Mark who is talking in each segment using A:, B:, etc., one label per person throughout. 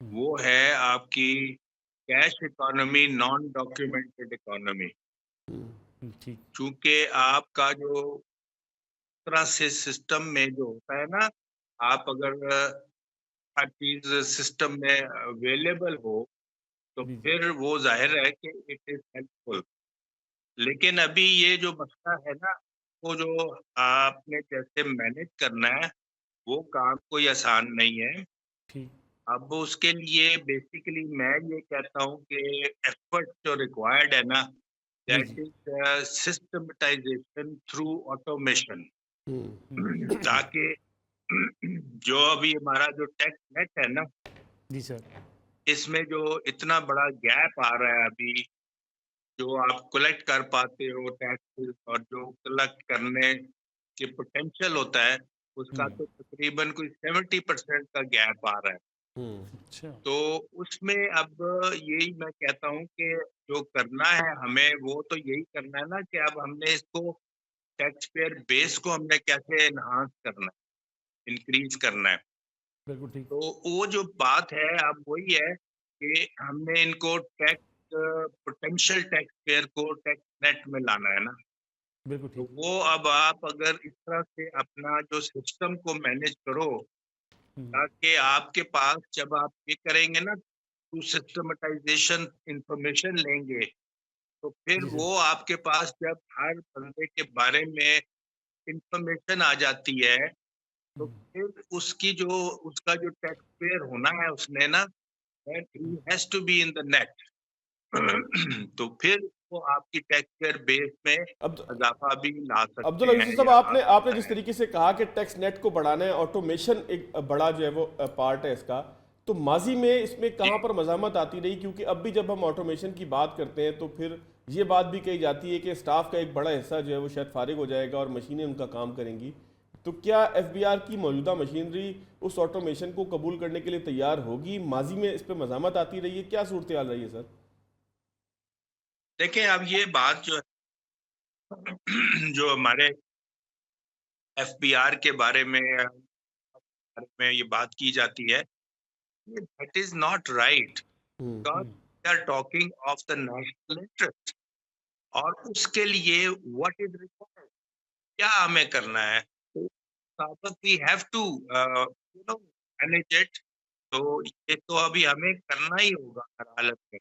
A: وہ ہے آپ کی cash economy, naan documented economy.
B: ٹھیک.
A: چونکہ آپ کا جو طرح سے سسٹم میں جو ہوتا ہے نا، آپ اگر ہر چیز سسٹم میں اویلیبل ہو تو
B: جی.
A: پھر وہ ظاہر ہے کہ اٹ از ہیلپ فل. لیکن ابھی یہ جو مسئلہ ہے نا، وہ جو آپ نے جیسے مینج کرنا ہے وہ کام کوئی آسان نہیں ہے.
B: ٹھیک.
A: اب اس کے لیے بیسیکلی میں یہ کہتا ہوں کہ ایفرٹ جو ریکوائرڈ ہے نا،
B: جی.
A: That is systematization through automation. تاکہ جو ابھی ہمارا جو ٹیکس نیٹ ہے نا،
B: جی سر.
A: اس میں جو اتنا بڑا گیپ آ رہا ہے ابھی، جو آپ کلیکٹ کر پاتے ہو ٹیکس اور جو کلیکٹ کرنے کے پوٹینشیل ہوتا ہے، اس کا تو تقریباً کوئی 70% کا گیپ آ رہا ہے.
B: اچھا.
A: تو اس میں اب یہی میں کہتا ہوں کہ جو کرنا ہے ہمیں وہ تو یہی کرنا ہے نا کہ اب ہم نے اس کو ٹیکس پیئر بیس کو ہم نے کیسے انہانس کرنا ہے، انکریز کرنا ہے.
B: بالکل ٹھیک.
A: تو وہ جو بات ہے اب وہی ہے کہ ہم نے ان کو ٹیکس پوٹینشیل ٹیکس پیئر کو ٹیکس نیٹ میں لانا ہے نا.
B: بالکل
A: تو
B: ٹھیک.
A: وہ اب آپ اگر اس طرح سے اپنا جو سسٹم کو مینج کرو تاکہ آپ کے پاس جب آپ یہ کریں گے نا تو سسٹمٹائزیشن انفارمیشن لیں گے تو پھر
B: جی سر.
A: وہ آپ کے پاس جب ہر بندے کے بارے میں انفارمیشن آ جاتی ہے تو پھر اس کی جو اس کا جو ٹیکس پیئر ہونا ہے اس نے نا he has to be in the net. تو پھر وہ آپ کی ٹیکس پیئر بیس میں اضافہ بھی لا
C: عبداللہ
A: سکتے ہیں
C: یوسف صاحب،
A: یا
C: آپ
A: آ
C: نے
A: سکتا
C: جس
A: ہے.
C: طریقے سے کہا کہ ٹیکس نیٹ کو بڑھانا ہے، آٹومیشن ایک بڑا جو ہے وہ پارٹ ہے اس کا، تو ماضی میں اس میں کہاں پر مزاحمت آتی رہی؟ کیونکہ اب بھی جب ہم آٹومیشن کی بات کرتے ہیں تو پھر یہ بات بھی کہی جاتی ہے کہ سٹاف کا ایک بڑا حصہ جو ہے وہ شاید فارغ ہو جائے گا اور مشینیں ان کا کام کریں گی. تو کیا ایف بی آر کی موجودہ مشینری اس آٹومیشن کو قبول کرنے کے لیے تیار ہوگی؟ ماضی میں اس پہ مزاحمت آتی رہی ہے، کیا صورتحال رہی ہے سر؟
A: دیکھیں اب یہ بات جو ہمارے ایف بی آر کے بارے میں یہ بات کی جاتی ہے، that is not right because we are talking of the national interest. اور اس کے لیے واٹ از ریکوائرڈ، کیا ہمیں کرنا ہے، we have to manage it. تو یہ تو ابھی ہمیں کرنا ہی ہوگا ہر حالت میں.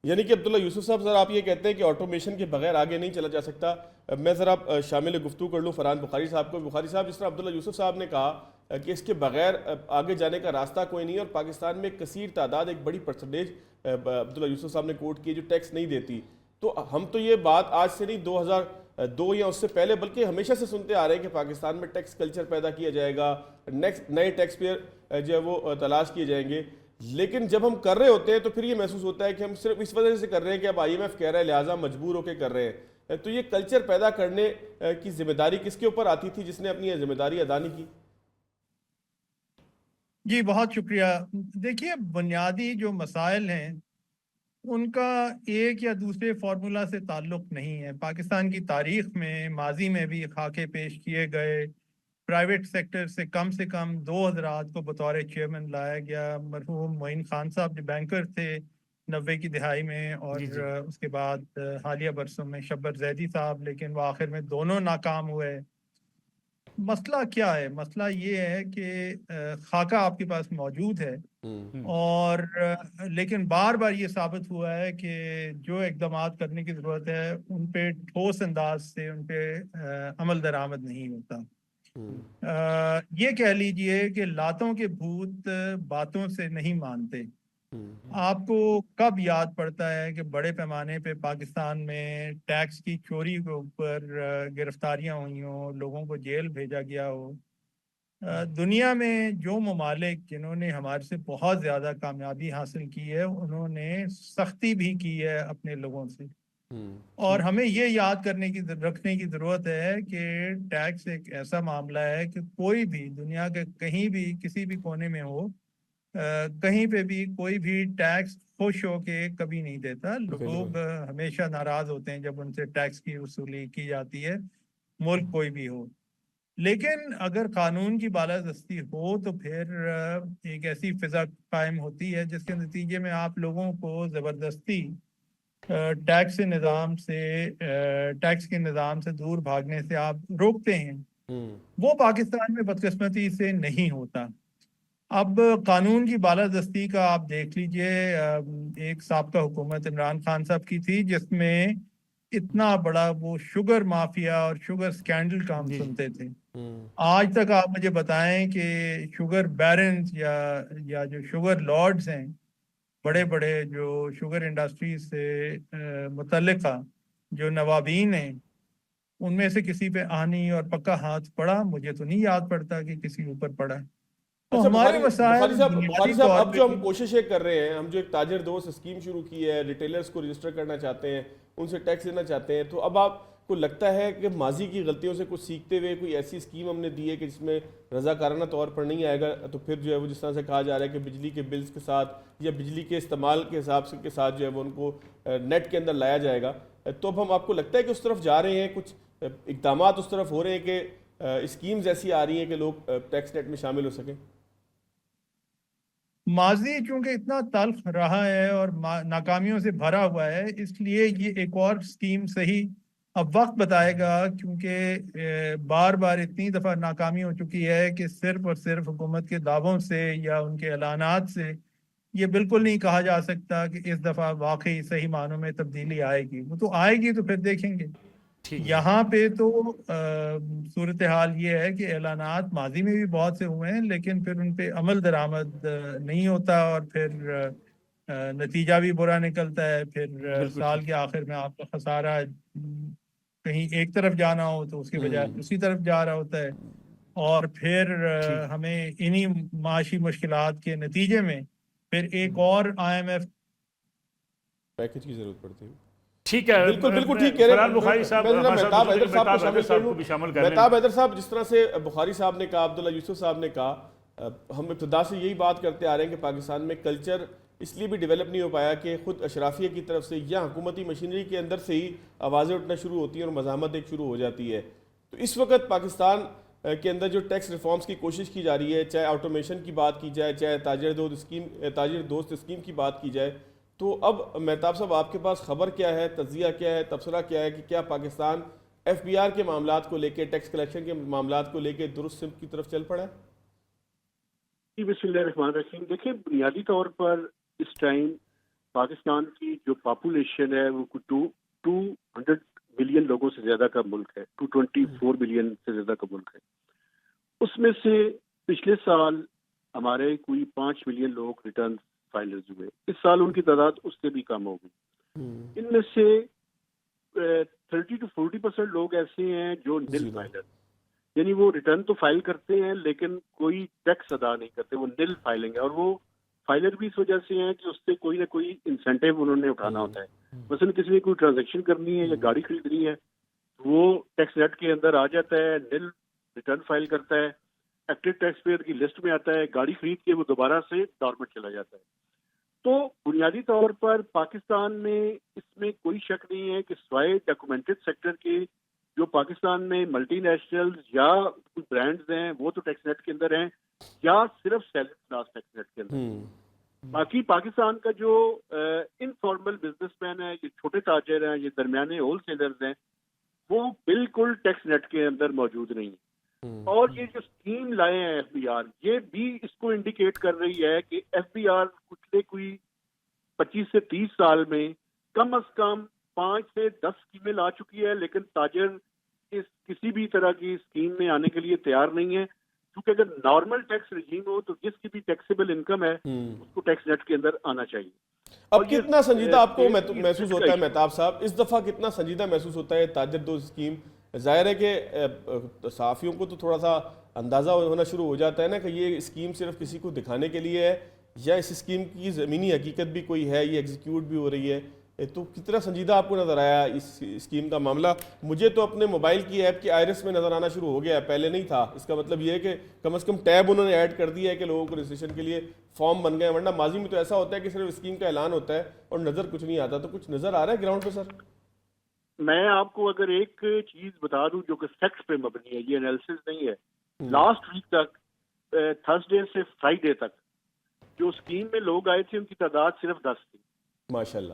C: یعنی کہ عبداللہ یوسف صاحب، سر آپ یہ کہتے ہیں کہ آٹومیشن کے بغیر آگے نہیں چلا جا سکتا. میں ذرا شامل گفتگو کر لوں فرحان بخاری صاحب کو. بخاری صاحب، جس طرح عبداللہ یوسف صاحب نے کہا کہ اس کے بغیر آگے جانے کا راستہ کوئی نہیں، اور پاکستان میں کثیر تعداد، ایک بڑی پرسنٹیج عبداللہ یوسف صاحب نے کوٹ کی جو ٹیکس نہیں دیتی. تو ہم تو یہ بات آج سے نہیں، 2002 یا اس سے پہلے بلکہ ہمیشہ سے سنتے آ رہے ہیں کہ پاکستان میں ٹیکس کلچر پیدا کیا جائے گا، نئے ٹیکس پیئر جو ہے وہ تلاش کیے جائیں گے. لیکن جب ہم کر رہے ہوتے ہیں تو پھر یہ محسوس ہوتا ہے کہ ہم صرف اس وجہ سے کر رہے ہیں کہ اب آئی ایم ایف کہہ رہا ہے لہٰذا مجبور ہو کے کر رہے ہیں. تو یہ کلچر پیدا کرنے کی ذمہ داری کس کے اوپر آتی تھی جس نے اپنی ذمہ داری ادا نہیں کی؟
D: جی بہت شکریہ. دیکھیے، بنیادی جو مسائل ہیں ان کا ایک یا دوسرے فارمولا سے تعلق نہیں ہے. پاکستان کی تاریخ میں ماضی میں بھی خاکے پیش کیے گئے. پرائیویٹ سیکٹر سے کم 2 حضرات کو بطور چیئرمین لایا گیا. مرحوم معین خان صاحب جو بینکر تھے 90 کی دہائی میں، اور
B: جی. جی.
D: اس کے بعد حالیہ برسوں میں شبر زیدی صاحب، لیکن وہ آخر میں دونوں ناکام ہوئے. مسئلہ کیا ہے؟ مسئلہ یہ ہے کہ خاکہ آپ کے پاس موجود ہے، اور لیکن بار بار یہ ثابت ہوا ہے کہ جو اقدامات کرنے کی ضرورت ہے ان پہ ٹھوس انداز سے ان پہ عمل درآمد نہیں ہوتا. یہ کہہ لیجئے کہ لاتوں کے بھوت باتوں سے نہیں مانتے. آپ کو کب یاد پڑتا ہے کہ بڑے پیمانے پہ پاکستان میں ٹیکس کی چوری کے اوپر گرفتاریاں ہوئی ہوں، لوگوں کو جیل بھیجا گیا ہو؟ دنیا میں جو ممالک جنہوں نے ہمارے سے بہت زیادہ کامیابی حاصل کی ہے انہوں نے سختی بھی کی ہے اپنے لوگوں سے. اور ہمیں یہ یاد رکھنے کی ضرورت ہے کہ ٹیکس ایک ایسا معاملہ ہے کہ کوئی بھی دنیا کے کہیں بھی کسی بھی کونے میں ہو، کہیں پہ بھی کوئی بھی ٹیکس خوش ہو کے کبھی نہیں دیتا. لوگ ہمیشہ ناراض ہوتے ہیں جب ان سے ٹیکس کی وصولی کی جاتی ہے، ملک کوئی بھی ہو. لیکن اگر قانون کی بالادستی ہو تو پھر ایک ایسی فضا قائم ہوتی ہے جس کے نتیجے میں آپ لوگوں کو زبردستی ٹیکس کے نظام سے دور بھاگنے سے آپ روکتے ہیں. وہ پاکستان میں بدقسمتی سے نہیں ہوتا. اب قانون کی بالادستی کا آپ دیکھ لیجئے، ایک سابقہ حکومت عمران خان صاحب کی تھی جس میں اتنا بڑا وہ شوگر مافیا اور شوگر سکینڈل کا ہم سنتے تھے. آج تک آپ مجھے بتائیں کہ شوگر بیرنز یا جو شوگر لارڈز ہیں، بڑے بڑے جو شوگر انڈسٹریز سے متعلقہ جو نوابین ہیں، ان میں سے کسی پہ آنی اور پکا ہاتھ پڑا؟ مجھے تو نہیں یاد پڑتا کہ کسی اوپر پڑا. تو ہمارے
C: بخاری
D: مسائل
C: صاحب اب جو ہم کوششیں کر رہے ہیں، ہم جو ایک تاجر دوست اسکیم شروع کی ہے، ریٹیلرز کو رجسٹر کرنا چاہتے ہیں، ان سے ٹیکس لینا چاہتے ہیں، تو اب آپ کو لگتا ہے کہ ماضی کی غلطیوں سے کچھ سیکھتے ہوئے کوئی ایسی اسکیم ہم نے دی ہے کہ جس میں رضاکارانہ طور پر نہیں آئے گا، تو پھر جو ہے وہ جس طرح سے کہا جا رہا ہے کہ بجلی کے بلز کے ساتھ یا بجلی کے استعمال کے حساب سے کے ساتھ جو ہے وہ ان کو نیٹ کے اندر لایا جائے گا، تو اب ہم آپ کو لگتا ہے کہ اس طرف جا رہے ہیں، کچھ اقدامات اس طرف ہو رہے ہیں کہ اسکیمز ایسی آ رہی ہیں کہ لوگ ٹیکس نیٹ میں شامل ہو سکیں؟
D: ماضی چونکہ اتنا تلخ رہا ہے اور ناکامیوں سے بھرا ہوا ہے، اس لیے یہ ایک اور اسکیم صحیح اب وقت بتائے گا، کیونکہ بار بار اتنی دفعہ ناکامی ہو چکی ہے کہ صرف اور صرف حکومت کے دعووں سے یا ان کے اعلانات سے یہ بالکل نہیں کہا جا سکتا کہ اس دفعہ واقعی صحیح معنوں میں تبدیلی آئے گی. وہ تو آئے گی تو پھر دیکھیں گے. یہاں پہ تو صورتحال یہ ہے کہ اعلانات ماضی میں بھی بہت سے ہوئے ہیں، لیکن پھر ان پہ عمل درآمد نہیں ہوتا اور پھر نتیجہ بھی برا نکلتا ہے. پھر سال کے آخر میں آپ کا خسارہ کہیں ایک طرف جانا ہو تو اس کے بجائے دوسری طرف جا رہا ہوتا ہے، اور پھر ہمیں انہی معاشی مشکلات کے نتیجے میں پھر ایک اور IMF
C: پیکج کی ضرورت پڑتی ہے.
B: ٹھیک ہے،
C: بالکل ٹھک کہہ رہے ہیں.
B: بخاری صاحب
C: مہتاب حیدر صاحب
B: کو بھی شامل کر لیں.
C: مہتاب حیدر صاحب، جس طرح سے بخاری صاحب نے کہا، عبداللہ یوسف صاحب نے کہا، ہم ابتدا سے یہی بات کرتے آ رہے ہیں کہ پاکستان میں کلچر اس لیے بھی ڈیولپ نہیں ہو پایا کہ خود اشرافیہ کی طرف سے یا حکومتی مشینری کے اندر سے ہی آوازیں اٹھنا شروع ہوتی ہیں اور مزاحمت ایک شروع ہو جاتی ہے. تو اس وقت پاکستان کے اندر جو ٹیکس ریفارمز کی کوشش کی جا رہی ہے، چاہے آٹومیشن کی بات کی جائے، چاہے تاجر دوست اسکیم کی بات کی جائے، تو اب مہتاب صاحب آپ کے پاس خبر کیا ہے، تجزیہ کیا ہے، تبصرہ کیا ہے کہ کیا پاکستان FBR کے معاملات کو لے کے، ٹیکس کلیکشن کے معاملات کو لے کے درست سمت کی طرف چل پڑا ہے؟
E: جی، بسم اللہ الرحمن الرحیم. دیکھیں، بنیادی طور پر اس ٹائم پاکستان کی جو پاپولیشن ہے وہ 200 ملین لوگوں سے زیادہ کا ملک ہے، 224 ملین سے زیادہ کا ملک ہے. اس میں سے پچھلے سال ہمارے کوئی 5 ملین لوگ ریٹرن فائلرز ہوئے. اس سال ان کی تعداد اس سے بھی کم ہو گئی. ان میں سے 30 to 40% لوگ ایسے ہیں جو نل فائلر، یعنی وہ ریٹرن تو فائل کرتے ہیں لیکن کوئی ٹیکس ادا نہیں کرتے، وہ نل فائلنگ ہے. اور وہ فائلر بھی اس وجہ سے ہیں کہ اس سے کوئی نہ کوئی انسینٹیو انہوں نے اٹھانا ہوتا ہے. مثلا کسی نے کوئی ٹرانزیکشن کرنی ہے یا گاڑی خریدنی ہے، وہ ٹیکس نیٹ کے اندر آ جاتا ہے، نل ریٹرن فائل کرتا ہے، ایکٹیو ٹیکس پیئر کی لسٹ میں آتا ہے، گاڑی خرید کے وہ دوبارہ سے ڈارمنٹ چلا جاتا ہے. تو بنیادی طور پر پاکستان میں اس میں کوئی شک نہیں ہے کہ سوائے ڈاکومنٹڈ سیکٹر کے جو پاکستان میں ملٹی نیشنلز یا کچھ برانڈز ہیں وہ تو ٹیکس نیٹ کے اندر ہیں، یا صرف سیلر کلاس ٹیکس نیٹ کے اندر. باقی پاکستان کا جو انفارمل بزنس مین ہے، یہ چھوٹے تاجر ہیں، یہ درمیانے ہول سیلرز ہیں، وہ بالکل ٹیکس نیٹ کے اندر موجود نہیں ہیں. اور یہ جو اسکیم لائے ہیں FBR، یہ بھی اس کو انڈیکیٹ کر رہی ہے کہ FBR پچھلے کوئی 25 سے 30 سال میں کم از کم 5 سے 10 اسکیمیں لا چکی ہے، لیکن تاجر اس کسی بھی طرح کی اسکیم میں آنے کے لیے تیار نہیں ہے. کیونکہ اگر نارمل ٹیکس رجیم ہو تو جس کی بھی ٹیکسیبل انکم ہے اس کو ٹیکس نیٹ کے اندر آنا چاہیے.
C: اب کتنا سنجیدہ آپ کو محسوس ہوتا ہے مہتاب صاحب، اس دفعہ کتنا سنجیدہ محسوس ہوتا ہے تاجر دوست اسکیم؟ ظاہر ہے کہ صحافیوں کو تو تھوڑا سا اندازہ ہونا شروع ہو جاتا ہے نا کہ یہ اسکیم صرف کسی کو دکھانے کے لیے ہے یا اس اسکیم کی زمینی حقیقت بھی کوئی ہے، یہ ایگزیکیوٹ بھی ہو رہی ہے. تو کتنا سنجیدہ آپ کو نظر آیا اس اسکیم کا معاملہ؟ مجھے تو اپنے موبائل کی ایپ کی آئرس میں نظر آنا شروع ہو گیا ہے، پہلے نہیں تھا. اس کا مطلب یہ ہے کہ کم از کم ٹیب انہوں نے ایڈ کر دیا ہے کہ لوگوں کو رجسٹریشن کے لیے فارم بن گئے، ورنہ ماضی میں تو ایسا ہوتا ہے کہ صرف اسکیم کا اعلان ہوتا ہے اور نظر کچھ نہیں آتا. تو کچھ نظر آ رہا ہے گراؤنڈ پہ سر؟
E: میں آپ کو اگر ایک چیز بتا دوں جو کہ فیکٹس پہ مبنی ہے، یہ انالیسس نہیں ہے، لاسٹ ویک تک تھرسڈے سے فرائیڈے تک جو اسکیم میں لوگ آئے تھے ان کی تعداد صرف 10 تھی.
C: ماشاءاللہ.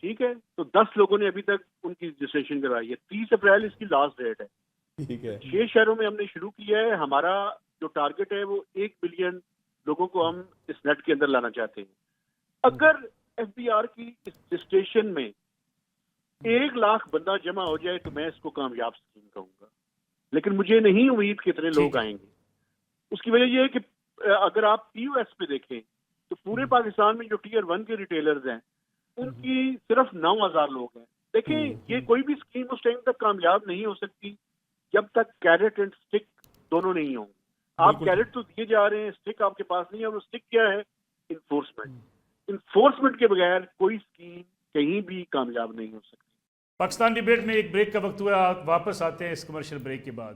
E: ٹھیک ہے، تو 10 لوگوں نے ابھی تک ان کی رجسٹریشن کرائی ہے. 30 اپریل اس کی لاسٹ ڈیٹ ہے.
C: ٹھیک ہے.
E: 6 شہروں میں ہم نے شروع کیا ہے. ہمارا جو ٹارگٹ ہے وہ 1 ملین لوگوں کو ہم اس نیٹ کے اندر لانا چاہتے ہیں. اگر ایف بی آر کی اس رجسٹریشن میں 1 لاکھ بندہ جمع ہو جائے تو میں اس کو کامیاب اسکیم کہوں گا، لیکن مجھے نہیں امید کہ اتنے لوگ آئیں گے. اس کی وجہ یہ ہے کہ اگر آپ پی او ایس پہ دیکھیں تو پورے پاکستان میں جو ٹیئر 1 کے ریٹیلرز ہیں ان کی صرف 9,000 لوگ ہیں. دیکھیں یہ کوئی بھی اسکیم اس ٹائم تک کامیاب نہیں ہو سکتی جب تک کیرٹ اینڈ اسٹک دونوں نہیں ہوں. آپ کیرٹ تو دیے جا رہے ہیں، اسٹک آپ کے پاس نہیں ہے. اور اسٹک کیا ہے؟ انفورسمنٹ. انفورسمنٹ کے بغیر کوئی اسکیم کہیں بھی کامیاب نہیں ہو سکتی.
B: پاکستان ڈیبیٹ میں ایک بریک کا وقت ہوا، آپ واپس آتے ہیں اس کمرشل بریک کے بعد.